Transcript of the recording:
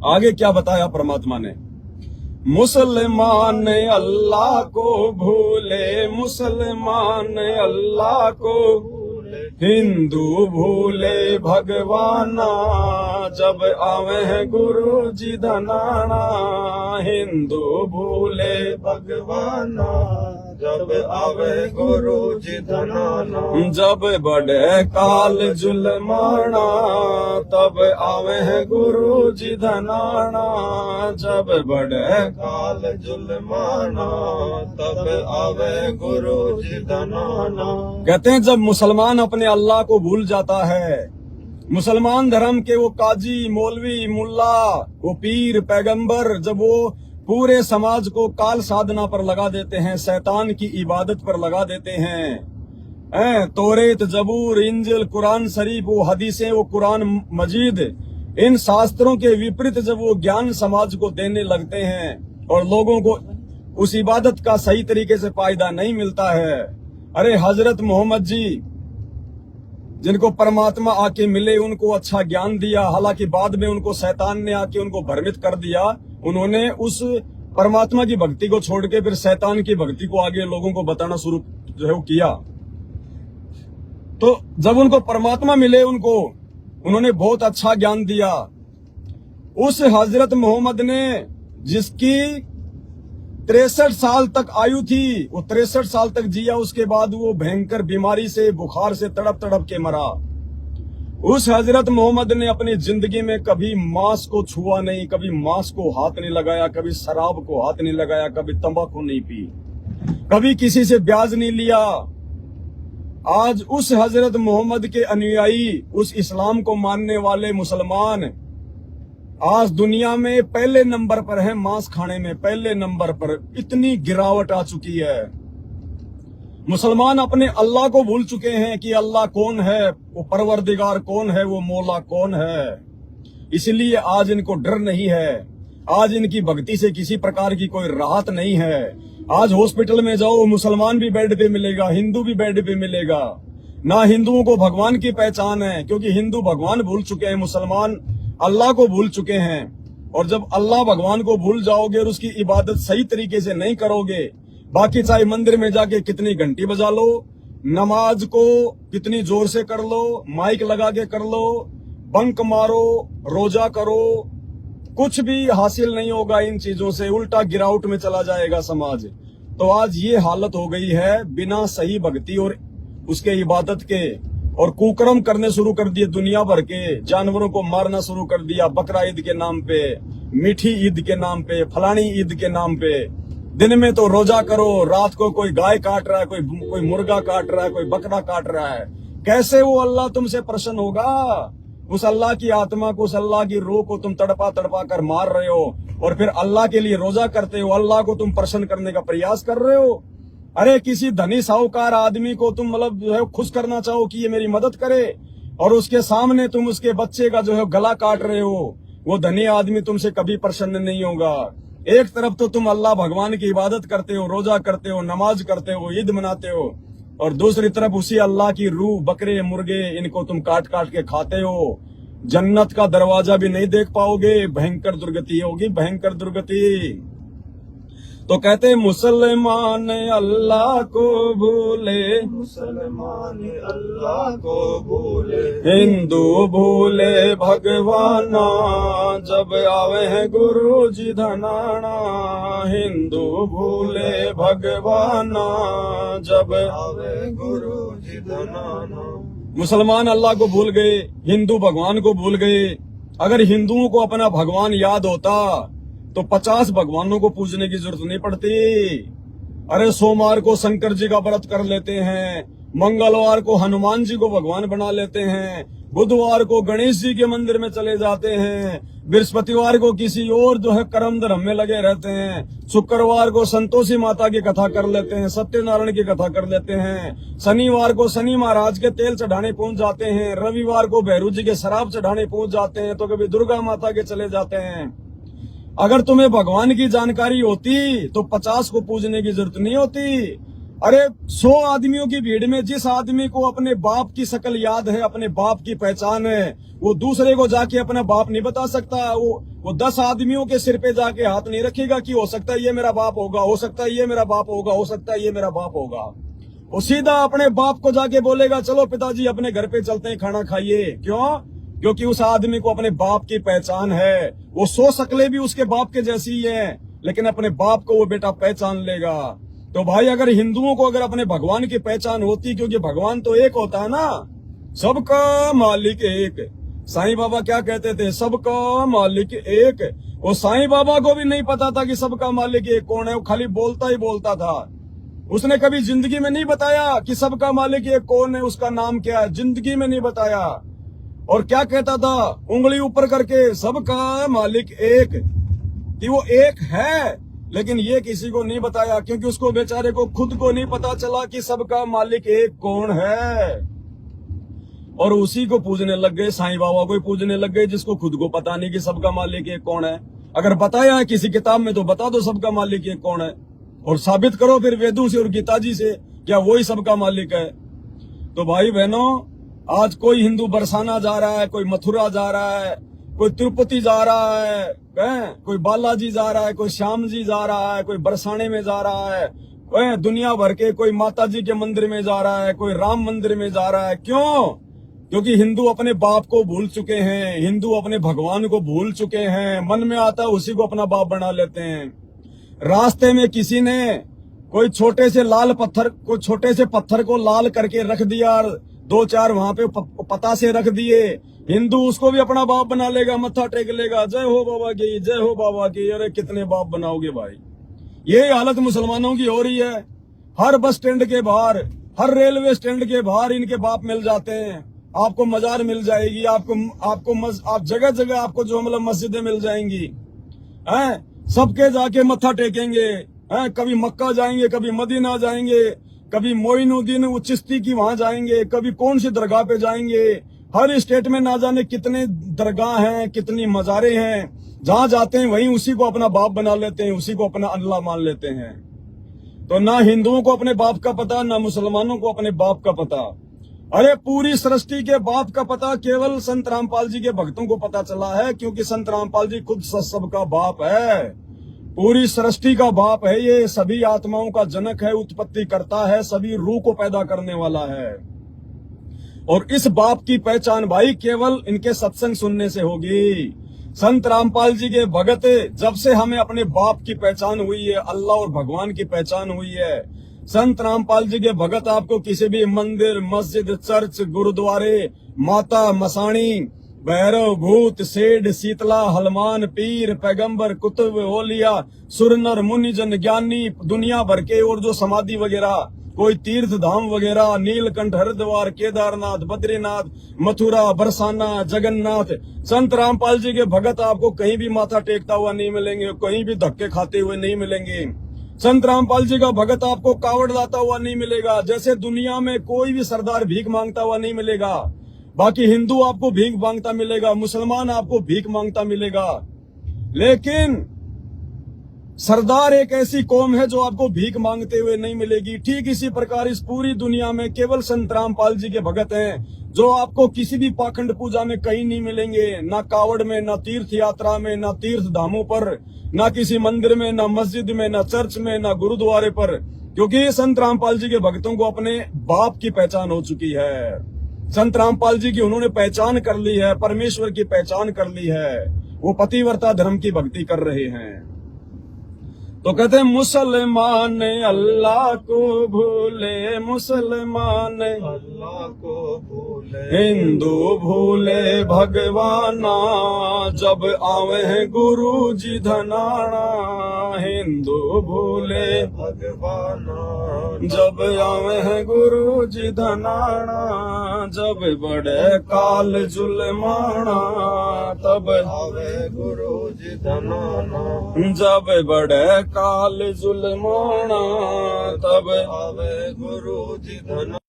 आगे क्या बताया परमात्मा ने, मुसलमान अल्लाह को भूले, मुसलमान अल्लाह को हिंदू भूले भगवाना, जब आवे हैं गुरु जी धनाना, हिंदू भूले भगवाना, जब आवे गुरु जी धनाना, जब बड़े काल जुलमाना, तब आवे हैं गुरु जी धनाना, जब बड़े काल जुलमाना, तब आवे गुरु जी धनाना। कहते हैं जब मुसलमान अपने अल्लाह को भूल जाता है, मुसलमान धर्म के वो काजी, मौलवी, मुल्ला, वो पीर, पैगंबर, जब वो पूरे समाज को काल साधना पर लगा देते हैं, शैतान की इबादत पर लगा देते हैं, तौरेत, जबूर, इंजिल, कुरान शरीफ, वो हदीसें, वो कुरान मजीद, इन शास्त्रों के विपरीत जब वो ज्ञान समाज को देने लगते हैं और लोगों को उस इबादत का सही तरीके से फायदा नहीं मिलता है। अरे हजरत मोहम्मद जी जिनको परमात्मा आके मिले, उनको अच्छा ज्ञान दिया, हालांकि बाद में उनको शैतान ने आके उनको भ्रमित कर दिया। उन्होंने उस परमात्मा की भक्ति को छोड़ के फिर शैतान की भक्ति को आगे लोगों को बताना शुरू जो है वो किया। तो जब उनको परमात्मा मिले, उन्होंने बहुत अच्छा ज्ञान दिया। उस हजरत मोहम्मद ने जिसकी 63 साल तक आयु थी, वो 63 साल तक जिया, उसके बाद वो भयंकर बीमारी से, बुखार से तड़प तड़प के मरा। उस हजरत मोहम्मद ने अपनी जिंदगी में कभी मांस को छुआ नहीं, कभी मांस को हाथ नहीं लगाया, कभी शराब को हाथ नहीं लगाया, कभी तंबाकू नहीं पी, कभी किसी से ब्याज नहीं लिया। आज उस हजरत मोहम्मद के अनुयायी, उस इस्लाम को मानने वाले मुसलमान आज दुनिया में पहले नंबर पर है, मांस खाने में पहले नंबर पर। इतनी गिरावट आ चुकी है। मुसलमान अपने अल्लाह को भूल चुके हैं कि अल्लाह कौन है, वो परवरदिगार कौन है, वो मौला कौन है। इसलिए आज इनको डर नहीं है, आज इनकी भक्ति से किसी प्रकार की कोई राहत नहीं है। आज हॉस्पिटल में जाओ, मुसलमान भी बेड पे मिलेगा, हिंदू भी बेड पे मिलेगा। ना हिंदुओं को भगवान की पहचान है, क्योंकि हिंदू भगवान भूल चुके हैं, मुसलमान अल्लाह को भूल चुके हैं। और जब अल्लाह भगवान को भूल जाओगे और उसकी इबादत सही तरीके से नहीं करोगे, बाकी चाहे मंदिर में जाके कितनी घंटी बजा लो, नमाज को कितनी जोर से कर लो, माइक लगा के कर लो, बंक मारो, रोजा करो, कुछ भी हासिल नहीं होगा इन चीजों से, उल्टा गिरावट में चला जाएगा समाज। तो आज ये हालत हो गई है, बिना सही भक्ति और उसके इबादत के, और कुकर्म करने शुरू कर दिए दुनिया भर के। जानवरों को मारना शुरू कर दिया बकरा ईद के नाम पे, मीठी ईद के नाम पे, फलानी ईद के नाम पे। दिन में तो रोजा करो, रात को कोई गाय काट रहा है, कोई मुर्गा काट रहा है, कोई बकरा काट रहा है। कैसे वो अल्लाह तुमसे प्रसन्न होगा? उस अल्लाह की आत्मा को, उस अल्लाह की रूह को तुम तड़पा तड़पा कर मार रहे हो, और फिर अल्लाह के लिए रोजा करते हो, अल्लाह को तुम प्रसन्न करने का प्रयास कर रहे हो। अरे किसी धनी साहूकार आदमी को तुम मतलब जो है खुश करना चाहो कि ये मेरी मदद करे, और उसके सामने तुम उसके बच्चे का जो है गला काट रहे हो, वो धनी आदमी तुमसे कभी प्रसन्न नहीं होगा। एक तरफ तो तुम अल्लाह भगवान की इबादत करते हो, रोजा करते हो, नमाज करते हो, ईद मनाते हो, और दूसरी तरफ उसी अल्लाह की रूह, बकरे, मुर्गे, इनको तुम काट काट के खाते हो। जन्नत का दरवाजा भी नहीं देख पाओगे, भयंकर दुर्गति होगी, भयंकर दुर्गति। तो कहते हैं मुसलमान अल्लाह को भूले, मुसलमान अल्लाह को भूले, हिंदू भूले भगवाना, जब आवे हैं गुरु जी धनाना, हिंदू भूले भगवाना, जब आवे गुरु जी धनाना। मुसलमान अल्लाह को भूल गए, हिंदू भगवान को भूल गए। अगर हिंदुओं को अपना भगवान याद होता तो 50 भगवानों को पूजने की जरूरत नहीं पड़ती। अरे सोमवार को शंकर जी का व्रत कर लेते हैं, मंगलवार को हनुमान जी को भगवान बना लेते हैं, बुधवार को गणेश जी के मंदिर में चले जाते हैं, बृहस्पतिवार को किसी और जो है कर्म धर्म में लगे रहते हैं, शुक्रवार को संतोषी माता की कथा कर लेते हैं, सत्यनारायण की कथा कर लेते हैं, शनिवार को शनि महाराज के तेल चढ़ाने पहुंच जाते हैं, रविवार को भैरू जी के शराब चढ़ाने पहुंच जाते हैं, तो कभी दुर्गा माता के चले जाते हैं। अगर तुम्हें भगवान की जानकारी होती तो 50 को पूजने की जरूरत नहीं होती। अरे 100 आदमियों की भीड़ में जिस आदमी को अपने बाप की शक्ल याद है, अपने बाप की पहचान है, वो दूसरे को जाके अपना बाप नहीं बता सकता। वो 10 आदमियों के सिर पे जाके हाथ नहीं रखेगा कि हो सकता है ये मेरा बाप होगा, हो सकता है ये मेरा बाप होगा, हो सकता है ये मेरा बाप होगा। वो सीधा अपने बाप को जाके बोलेगा चलो पिताजी अपने घर पे चलते हैं, खाना खाइए। क्यों? क्योंकि उस आदमी को अपने बाप की पहचान है। वो 100 शक्लें भी उसके बाप के जैसी ही हैं, लेकिन अपने बाप को वो बेटा पहचान लेगा। तो भाई अगर हिंदुओं को अगर अपने भगवान की पहचान होती, क्योंकि भगवान तो एक होता है ना, सबका मालिक एक। साईं बाबा क्या कहते थे? सबका मालिक एक। वो साईं बाबा को भी नहीं पता था कि सबका मालिक एक कौन है, वो खाली बोलता ही बोलता था। उसने कभी जिंदगी में नहीं बताया कि सबका मालिक एक कौन है, उसका नाम क्या है, जिंदगी में नहीं बताया। और क्या कहता था? उंगली ऊपर करके सबका मालिक एक, कि वो एक है, लेकिन ये किसी को नहीं बताया, क्योंकि उसको बेचारे को खुद को नहीं पता चला कि सबका मालिक एक कौन है। और उसी को पूजने लग गए, साईं बाबा को ही पूजने लग गए, जिसको खुद को पता नहीं कि सबका मालिक एक कौन है। अगर बताया है किसी किताब में तो बता दो सबका मालिक एक कौन है, और साबित करो फिर वेदों से और गीता जी से क्या वही सबका मालिक है। तो भाई बहनों, आज कोई हिंदू बरसाना जा रहा है, कोई मथुरा जा रहा है, कोई तिरुपति जा रहा है, कोई बालाजी जा रहा है, कोई श्याम जी जा रहा है, कोई बरसाने में जा रहा है, दुनिया भर के कोई माता जी के मंदिर में जा रहा है, कोई राम मंदिर में जा रहा है। क्यों? क्योंकि हिंदू अपने बाप को भूल चुके हैं, हिंदू अपने भगवान को भूल चुके हैं। मन में आता है उसी को अपना बाप बना लेते हैं। रास्ते में किसी ने कोई छोटे से पत्थर को लाल करके रख दिया, 2-4 वहां पे पतासे रख दिए, हिंदू उसको भी अपना बाप बना लेगा, मत्था टेक लेगा, जय हो बाबा की, जय हो बाबा की। अरे कितने बाप बनाओगे भाई? यही हालत मुसलमानों की हो रही है। हर बस स्टैंड के बाहर, हर रेलवे स्टैंड के बाहर इनके बाप मिल जाते हैं। आपको मजार मिल जाएगी, आप जगह जगह आपको जो मतलब मस्जिदें मिल जाएंगी, सबके जाके मत्था टेकेंगे। कभी मक्का जाएंगे, कभी मदीना जाएंगे, कभी मोइनुद्दीन चिश्ती की वहां जाएंगे, कभी कौन सी दरगाह पे जाएंगे। हर स्टेट में ना जाने कितने दरगाह हैं, कितनी मजारे हैं। जहां जाते हैं वहीं उसी को अपना बाप बना लेते हैं, उसी को अपना अल्लाह मान लेते हैं। तो ना हिंदुओं को अपने बाप का पता, ना मुसलमानों को अपने बाप का पता। अरे पूरी सृष्टि के बाप का पता केवल संत रामपाल जी के भक्तों को पता चला है, क्योंकि संत रामपाल जी खुद सबका बाप है, पूरी सृष्टि का बाप है। ये सभी आत्माओं का जनक है, उत्पत्ति करता है, सभी रूह को पैदा करने वाला है। और इस बाप की पहचान भाई केवल इनके सत्संग सुनने से होगी। संत रामपाल जी के भगत, जब से हमें अपने बाप की पहचान हुई है, अल्लाह और भगवान की पहचान हुई है। संत रामपाल जी के भगत आपको किसी भी मंदिर, मस्जिद, चर्च, गुरुद्वारे, माता, मसाणी, भैरव, भूत, सेठ, शीतला, हनुमान, पीर, पैगंबर, कुतुब, ओलिया, सुरनर, मुनिजन, ज्ञानी, दुनिया भर के और जो समाधि वगैरह, कोई तीर्थ धाम वगैरह, नीलकंठ, हरिद्वार, केदारनाथ, बद्रीनाथ, मथुरा, बरसाना, जगन्नाथ, संत रामपाल जी के भगत आपको कहीं भी माथा टेकता हुआ नहीं मिलेंगे, कहीं भी धक्के खाते हुए नहीं मिलेंगे। संत रामपाल जी का भगत आपको कावड़ लाता हुआ नहीं मिलेगा। जैसे दुनिया में कोई भी सरदार भीख मांगता हुआ नहीं मिलेगा, बाकी हिंदू आपको भीख मांगता मिलेगा, मुसलमान आपको भीख मांगता मिलेगा। लेकिन सरदार एक ऐसी कौम है जो आपको भीख मांगते हुए नहीं मिलेगी। ठीक इसी प्रकार इस पूरी दुनिया में केवल संत रामपाल जी के भगत हैं, जो आपको किसी भी पाखंड पूजा में कहीं नहीं मिलेंगे, ना कावड़ में, ना तीर्थ यात्रा में, ना तीर्थ धामों पर, ना किसी मंदिर में, ना मस्जिद में, ना चर्च में, ना गुरुद्वारे पर, क्योंकि संत रामपाल जी के भक्तों को अपने बाप की पहचान हो चुकी है। संत रामपाल जी की उन्होंने पहचान कर ली है, परमेश्वर की पहचान कर ली है, वो पतिव्रता धर्म की भक्ति कर रहे हैं। तो कहते हैं मुसलमान अल्लाह को भूले, मुसलमान अल्लाह को भूले, हिंदू भूले भगवाना, जब आवे हैं गुरु जी धनाना। हिंदू भूले भगवाना, जब आवे हैं गुरु जी धनाना, जब बड़े काल जुलमाना, तब आवे गुरु जी धनाना, जब बड़े काल जुलमाना, तब आवे गुरु जी धनाना।